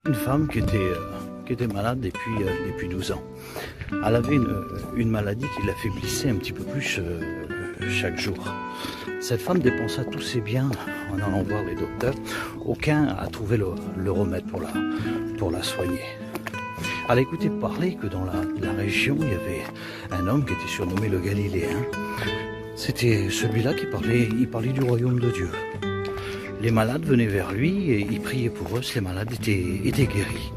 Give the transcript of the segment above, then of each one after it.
Une femme qui était malade depuis 12 ans. Elle avait une maladie qui l'affaiblissait un petit peu plus chaque jour. Cette femme dépensa tous ses biens en allant voir les docteurs. Aucun a trouvé le remède pour la soigner. Elle a écouté parler que dans la région, il y avait un homme qui était surnommé le Galiléen. C'était celui-là qui parlait du royaume de Dieu. Les malades venaient vers lui et il priait pour eux. Les malades étaient guéris.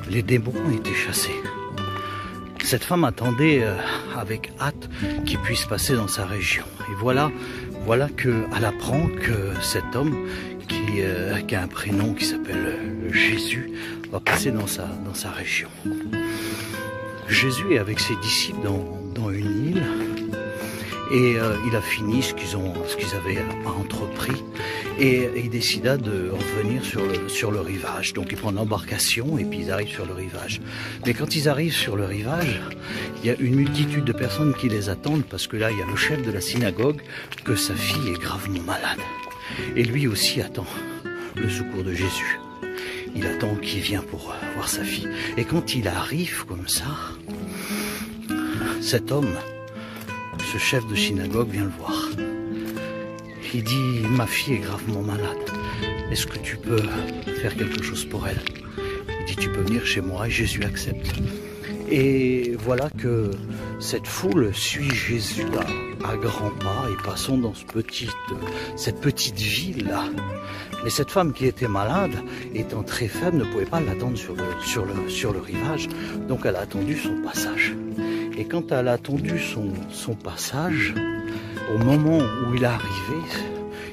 Les démons étaient chassés. Cette femme attendait avec hâte qu'il puisse passer dans sa région. Et voilà qu'elle apprend que cet homme qui a un prénom qui s'appelle Jésus va passer dans sa région. Jésus est avec ses disciples dans une île et il a fini ce qu'ils avaient entrepris et il décida de revenir sur le rivage. Donc ils prennent l'embarcation et puis ils arrivent sur le rivage. Mais quand ils arrivent sur le rivage, il y a une multitude de personnes qui les attendent parce que là il y a le chef de la synagogue que sa fille est gravement malade. Et lui aussi attend le secours de Jésus. Il attend qu'il vienne pour voir sa fille. Et quand il arrive comme ça, cet homme, ce chef de synagogue vient le voir. Il dit, ma fille est gravement malade. Est-ce que tu peux faire quelque chose pour elle? Il dit, tu peux venir chez moi et Jésus accepte. Et voilà que cette foule suit Jésus à grands pas et passons dans cette petite ville-là. Mais cette femme qui était malade, étant très faible, ne pouvait pas l'attendre sur le rivage. Donc elle a attendu son passage. Et quand elle a attendu son passage, au moment où il est arrivé,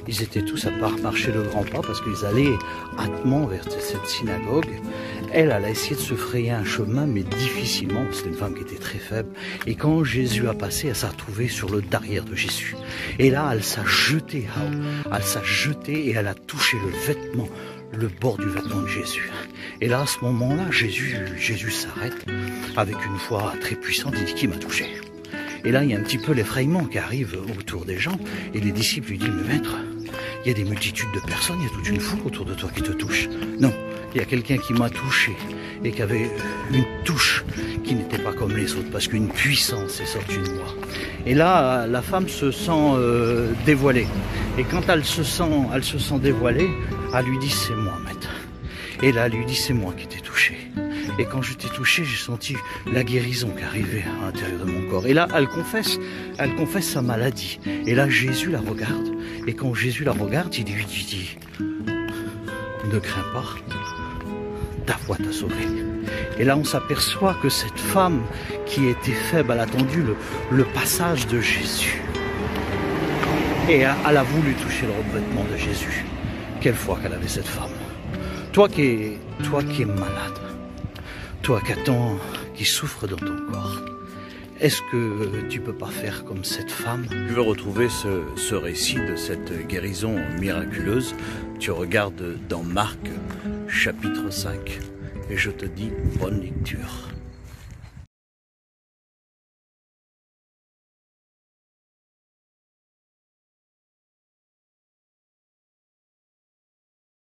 ils étaient tous à marcher de grands pas parce qu'ils allaient hâtement vers cette synagogue. Elle a essayé de se frayer un chemin, mais difficilement, c'était une femme qui était très faible. Et quand Jésus a passé, elle s'est retrouvée sur le derrière de Jésus. Et là, elle s'est jetée et elle a touché le bord du vêtement de Jésus. Et là, à ce moment-là, Jésus s'arrête avec une voix très puissante, il dit, qui m'a touché? Et là, il y a un petit peu l'effrayement qui arrive autour des gens. Et les disciples lui disent, mais maître, il y a des multitudes de personnes, il y a toute une foule autour de toi qui te touche. Non, il y a quelqu'un qui m'a touché et qui avait une touche qui n'était pas comme les autres parce qu'une puissance est sortie de moi. Et là, la femme se sent dévoilée. Et quand elle se sent dévoilée, elle lui dit, c'est moi, maître. Et là, elle lui dit, c'est moi qui t'ai touché. Et quand je t'ai touché, j'ai senti la guérison qui arrivait à l'intérieur de mon corps. Et là, elle confesse sa maladie. Et là, Jésus la regarde. Et quand Jésus la regarde, il lui dit, ne crains pas, ta foi t'a sauvé. Et là, on s'aperçoit que cette femme qui était faible, elle a attendu le passage de Jésus. Et elle a voulu toucher le revêtement de Jésus. Quelle foi qu'elle avait cette femme. Toi qui es malade, toi qui souffres dans ton corps, est-ce que tu peux pas faire comme cette femme? Tu veux retrouver ce récit de cette guérison miraculeuse? Tu regardes dans Marc chapitre 5 et je te dis bonne lecture.